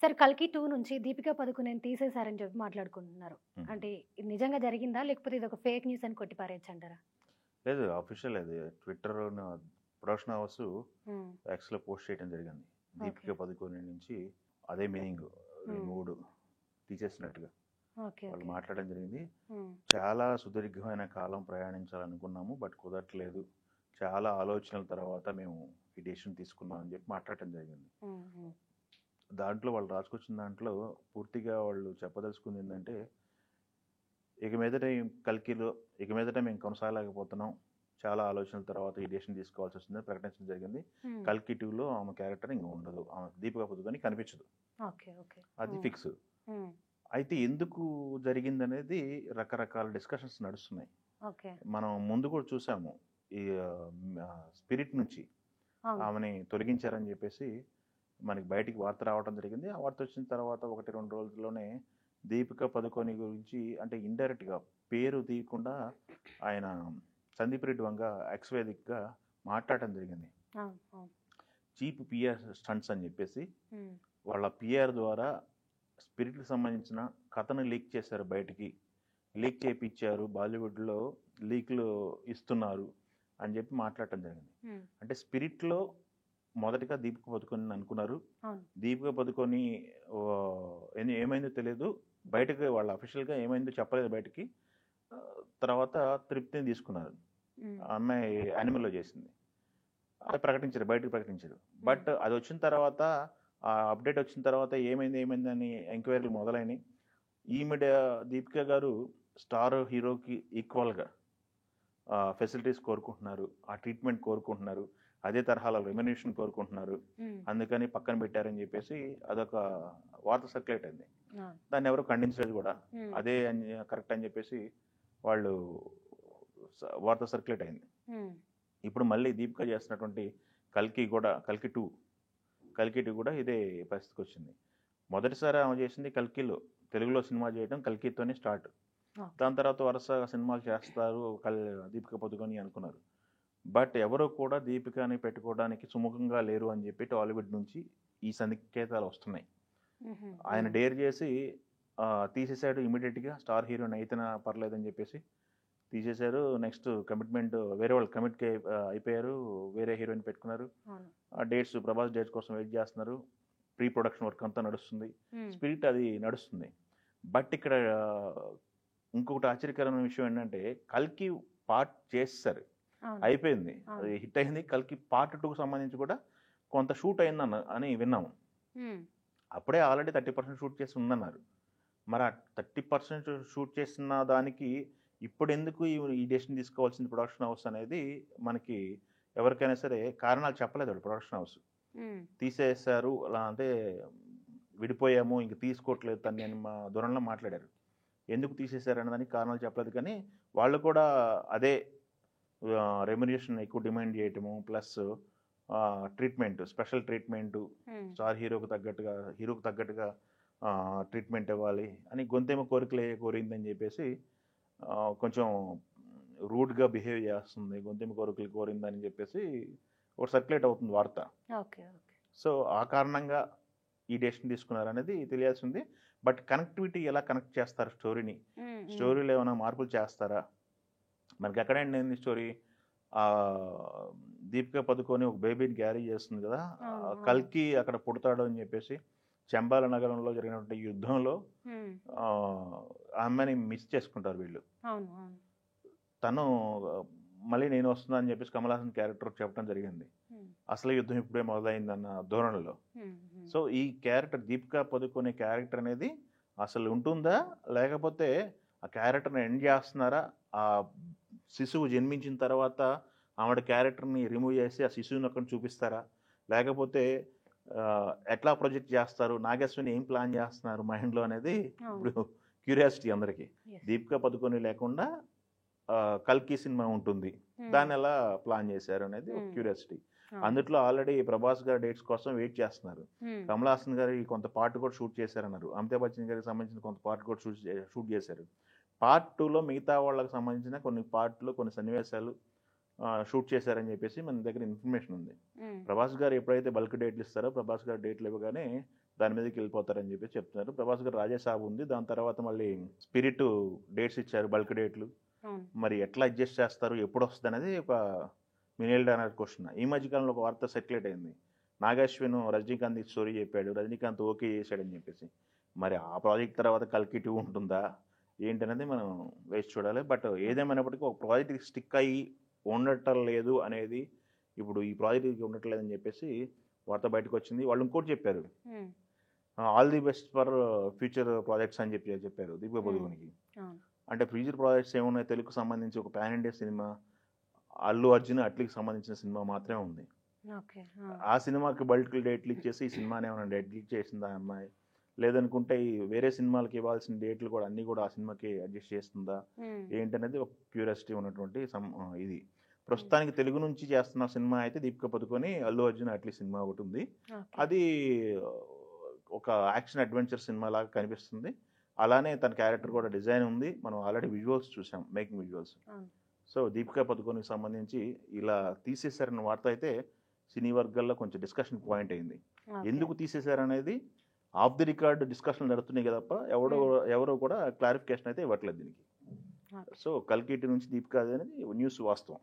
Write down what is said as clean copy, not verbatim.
Sir 'కల్కి 2' నుంచి 'దీపికా పదుకొనెని' తీసేసారని చెప్పి మాట్లాడుకుంటున్నారు. హ్మ్. అంటే ఇది నిజంగా జరిగిందా? లేకపోతే ఇదొక ఫేక్ న్యూస్ అని కొట్టిపారేయొచ్చంటారా? లేదు అఫీషియల్ అది ట్విట్టర్‌లో ప్రొడక్షన్ హౌస్ హ్మ్. ఎక్స్‌లో పోస్ట్ చేయడం జరిగింది. ఓకే. 'దీపికా పదుకొనె' నుంచి అదే మీనింగ్ రిమూవ్డ్ తీసేసినట్టుగా ఓకే. వాళ్ళు ఓకే. మాట్లాడడం జరిగింది. హ్మ్. చాలా సుదీర్ఘమైన కాలం ప్రయాణించాలనుకున్నాము. బట్ కుదరట్లేదు. చాలా ఆలోచనల తర్వాత మేము ఈ డెసిషన్ తీసుకున్నాం అని చెప్పి మాట్లాడటం జరిగింది. హ్మ్. హ్మ్. దాంట్లో వాళ్ళు రాసుకొచ్చిన దాంట్లో పూర్తిగా వాళ్ళు చెప్పదలుచుకుంది ఏంటంటే, ఇక మీదట ఇక మీదట మేము కొనసాగలేకపోతున్నాం. చాలా ఆలోచనల తర్వాత ఈ డెసిషన్ తీసుకోవాల్సి వస్తుందని ప్రకటించడం జరిగింది. హ్మ్. 'కల్కి 2'లో ఆమె క్యారెక్టర్ ఇంక ఉండదు. ఆమె దీపికా పదుకొనె కనిపించదు. ఓకే. ఓకే. అది హ్మ్. ఫిక్స్. హ్మ్. అయితే ఎందుకు జరిగిందనేది రకరకాల డిస్కషన్స్ నడుస్తున్నాయి. ఓకే. మనం ముందు కూడా చూసాము. ఈ 'స్పిరిట్' నుంచి అవును. ఆమెని తొలగించారని చెప్పేసి మనకి బయటికి వార్త రావడం జరిగింది. ఆ వార్త వచ్చిన తర్వాత 1, 2 రోజుల్లోనే దీపికా పదుకొనె గురించి అంటే ఇండైరెక్ట్‌గా పేరు తీయకుండా ఆయన సందీప్ రెడ్డి వంగ ఎక్స్ వేదికగా మాట్లాడటం జరిగింది. అవును. అవును. చీప్ పీఆర్ స్టంట్స్ అని చెప్పేసి హ్మ్. వాళ్ళ పీఆర్ ద్వారా స్పిరిట్‌కి సంబంధించిన కథను లీక్ చేశారు బయటికి. లీక్ చేపిచ్చారు. బాలీవుడ్‌లో లీక్‌లు ఇస్తున్నారు అని చెప్పి మాట్లాడటం జరిగింది. హ్మ్. అంటే స్పిరిట్‌లో మొదటగా దీపికా పదుకొనెని అనుకున్నారు. అవును. దీపికా పదుకొనె ఏమైందో తెలియదు. బయటకి వాళ్ళు అఫీషియల్‌గా ఏమైందో చెప్పలేదు బయటికి. తర్వాత తృప్తిని తీసుకున్నారు. హ్మ్. ఆ అమ్మాయి యానిమల్‌లో చేసింది. అది ప్రకటించారు. బయటకి ప్రకటించారు. హ్మ్. బట్ అది వచ్చిన తర్వాత ఆ అప్డేట్ వచ్చిన తర్వాత ఏమైందని ఎంక్వైరీలు మొదలైనయి. ఈమెడ దీపిక గారు స్టార్ హీరోకి ఈక్వల్‌గా ఫెసిలిటీస్ కోరుకుంటున్నారు. ఆ ట్రీట్మెంట్ కోరుకుంటున్నారు. అదే తరహాలో రెమ్యునరేషన్ కోరుకుంటున్నారు. హ్మ్. అందుకని పక్కన పెట్టారని చెప్పేసి అదొక వార్త సర్క్యులేట్ అయింది. అవును. దాన్ని ఎవరు ఖండించలేదు కూడా. హ్మ్. అదే కరెక్ట్ అని చెప్పేసి వాళ్ళు వార్త సర్క్యులేట్ అయింది. హ్మ్. ఇప్పుడు మళ్ళీ దీపిక చేస్తున్నటువంటి 'కల్కి' కూడా 'కల్కి 2' కూడా ఇదే పరిస్థితికి వచ్చింది. మొదటిసారి ఆమె చేసింది 'కల్కిలో'. తెలుగులో సినిమా చేయడం 'కల్కితోనే స్టార్ట్. ఓకే. దాని తర్వాత వరుస సినిమాలు చేస్తారు దీపిక పదుకొనె అనుకున్నారు. బట్ ఎవరు కూడా దీపికని పెట్టుకోవడానికి సుముఖంగా లేరు అని చెప్పి టాలీవుడ్ నుంచి ఈ సంకేతాలు వస్తున్నాయి. హుహు. ఆయన హ్మ్. డేర్ చేసి తీసేశాడు ఇమీడియట్‌గా. స్టార్ హీరోయిన్ అయితేనా పర్లేదని చెప్పేసి తీసేశారు. నెక్స్ట్ కమిట్మెంట్ వేరే వాళ్ళు అయిపోయారు. వేరే హీరోయిన్ పెట్టుకున్నారు. అవును. ఆ డేట్స్ ప్రభాస్ డేట్స్ కోసం వెయిట్ చేస్తున్నారు. ప్రీ ప్రొడక్షన్ వర్క్ అంతా నడుస్తుంది. హ్మ్. స్పిరిట్ అది నడుస్తుంది. బట్ ఇక్కడ ఇంకొకటి ఆశ్చర్యకరమైన విషయం ఏంటంటే 'కల్కి' పార్ట్ చేసేసారు. అవును. అయిపోయింది. అవును. అది హిట్ అయింది. 'కల్కి పార్ట్ 2'కి సంబంధించి కూడా కొంత షూట్ అని విన్నాము. హ్మ్. అప్పుడే ఆల్రెడీ 30% షూట్ చేసి ఉందన్నారు. మరి ఆ 30% షూట్ చేసిన దానికి ఇప్పుడెందుకు ఈ డెసిషన్ తీసుకోవాల్సింది ప్రొడక్షన్ హౌస్ అనేది మనకి ఎవరికైనా సరే కారణాలు చెప్పలేదు వాళ్ళు ప్రొడక్షన్ హౌస్. హ్మ్. తీసేశారు అలా అంటే విడిపోయాము ఇంక తీసుకోవట్లేదు తనని అని మా ధోరణిలో మాట్లాడారు. ఎందుకు తీసేశారు అనే దానికి కారణాలు చెప్పలేదు కానీ వాళ్ళు కూడా అదే రెమ్యునరేషన్ ఎక్కువ డిమాండ్ చేయటము ప్లస్ స్పెషల్ ట్రీట్మెంటు హ్మ్. స్టార్ హీరోకి తగ్గట్టుగా ట్రీట్మెంట్ ఇవ్వాలి అని గొంతేమో కోరిందని చెప్పేసి కొంచెం రూడ్గా బిహేవ్ చేస్తుంది. గొంతెమ్మ కోరికలు కోరిందని చెప్పేసి ఒకటి సర్క్యులేట్ అవుతుంది వార్త. ఓకే. ఓకే. సో ఆ కారణంగా ఈ డెసిషన్ తీసుకున్నారనేది తెలియాల్సింది. బట్ కనెక్టివిటీ ఎలా కనెక్ట్ చేస్తారు స్టోరీని? హ్మ్. హ్మ్. స్టోరీలో ఏమైనా మార్పులు చేస్తారా? మనకి ఎక్కడండి ఏంది స్టోరీ? దీపికా పదుకొనె ఒక బేబీని క్యారీ చేస్తుంది కదా! అవును. అవును. 'కల్కి' అక్కడ పుడతాడు అని చెప్పేసి చంబాల నగరంలో జరిగినటువంటి యుద్ధంలో హ్మ్. ఆ అమ్మాయిని మిస్ చేసుకుంటారు వీళ్ళు. అవును. అవును. తను మళ్ళీ నేను వస్తున్నా అని చెప్పేసి కమల్ హాసన్ క్యారెక్టర్ చెప్పడం జరిగింది. హ్మ్. అసలు యుద్ధం ఇప్పుడే మొదలైందన్న ధోరణిలో. హ్మ్. హ్మ్. సో ఈ క్యారెక్టర్ దీపికా పదుకొనె క్యారెక్టర్ అనేది అసలు ఉంటుందా? లేకపోతే ఆ క్యారెక్టర్‌ని ఎండ్ చేస్తున్నారా? ఆ శిశువు జన్మించిన తర్వాత ఆవిడ క్యారెక్టర్‌ని రిమూవ్ చేసి ఆ శిశువుని అక్కడ చూపిస్తారా? లేకపోతే ఎట్లా ప్రొజెక్ట్ చేస్తారు? నాగేశ్వరిని ఏం ప్లాన్ చేస్తున్నారు మైండ్‌లో అనేది అవును. ఇప్పుడు క్యూరియాసిటీ అందరికి. యెస్. దీపికా పదుకొనె లేకుండా 'కల్కి' సినిమా ఉంటుంది. హ్మ్. దాన్ని ఎలా ప్లాన్ చేశారు అనేది ఒక హ్మ్. క్యూరియాసిటీ. అవును. అందుట్లో ఆల్రెడీ ప్రభాస్ గారి డేట్స్ కోసం వెయిట్ చేస్తున్నారు. హ్మ్. కమల్ హాసన్ గారి కొంత పార్ట్ కూడా షూట్ చేశారన్నారు. అమితాబ్ బచ్చన్ గారికి సంబంధించిన కొంత పార్ట్ కూడా షూట్ చేశారు. పార్ట్ 2లో మిగతా వాళ్ళకి సంబంధించిన కొన్ని పార్ట్‌లు కొన్ని సన్నివేశాలు షూట్ చేశారని చెప్పేసి మన దగ్గర ఇన్ఫర్మేషన్ ఉంది. హ్మ్. ప్రభాస్ గారు ఎప్పుడైతే బల్క్ డేట్లు ఇస్తారో ప్రభాస్ గారు డేట్లు ఇవ్వగానే దాని మీదకి వెళ్ళిపోతారని చెప్పి చెప్తున్నారు. ప్రభాస్ గారు రాజాసాబ్ ఉంది, దాని తర్వాత మళ్ళీ స్పిరిట్ డేట్స్ ఇచ్చారు, బల్క్ డేట్లు. అవును. మరి ఎట్లా అడ్జస్ట్ చేస్తారు, ఎప్పుడు వస్తుంది అనేది ఒక మిలియన్ డాలర్ క్వశ్చన్. ఈ మధ్యకాలంలో ఒక వార్త సర్క్యులేట్ అయింది, నాగాశ్విన్ రజనీకాంత్ స్టోరీ చెప్పాడు, రజనీకాంత్ ఓకే చేశాడని చెప్పేసి. మరి ఆ ప్రాజెక్ట్ తర్వాత కల్కి 2 ఉంటుందా ఏంటనేది మనం వేసి చూడాలి. బట్ ఏదేమైనప్పటికీ ఒక ప్రాజెక్ట్ స్టిక్ అయ్యి ఉండటం లేదు అనేది, ఇప్పుడు ఈ ప్రాజెక్ట్ ఉండట్లేదని చెప్పేసి వార్త బయటకు వచ్చింది. వాళ్ళు ఇంకోటి చెప్పారు, all the best for future projects అని చెప్పారు దీపికా పదుకొనికి. అంటే ఫ్యూచర్ ప్రాజెక్ట్స్ ఏమున్నాయి, తెలుగుకు సంబంధించి ఒక పాన్ ఇండియా సినిమా, అల్లు అర్జున్ అట్లీకి సంబంధించిన సినిమా మాత్రమే ఉంది. ఆ సినిమాకి బల్క్ డేట్లు ఇచ్చేసి ఈ సినిమాని ఏమైనా డేట్లు చేసిందా అమ్మాయి, లేదనుకుంటే ఈ వేరే సినిమాలకి ఇవ్వాల్సిన డేట్లు కూడా అన్నీ కూడా ఆ సినిమాకి అడ్జస్ట్ చేస్తుందా ఏంటనేది ఒక క్యూరియాసిటీ ఉన్నటువంటి ఇది. ప్రస్తుతానికి తెలుగు నుంచి చేస్తున్న సినిమా అయితే దీపికా పదుకొని అల్లు అర్జున్ అట్లీ సినిమా ఒకటి ఉంది. అది ఒక యాక్షన్ అడ్వెంచర్ సినిమా లాగా కనిపిస్తుంది. అలానే తన క్యారెక్టర్ కూడా డిజైన్ ఉంది, మనం ఆల్రెడీ విజువల్స్ చూసాం, మేకింగ్ విజువల్స్. సో దీపికా పదుకొనికి సంబంధించి ఇలా తీసేశారన్న వార్త అయితే సినీ వర్గాల్లో కొంచెం డిస్కషన్ పాయింట్ అయింది. ఎందుకు తీసేశారనేది ఆఫ్ ది రికార్డ్ డిస్కషన్ జరుగుతున్నాయి కదా తప్ప ఎవరో కూడా క్లారిఫికేషన్ అయితే ఇవ్వట్లేదు దీనికి. సో కల్కి 2 నుంచి దీపికా అనేది న్యూస్ వాస్తవం.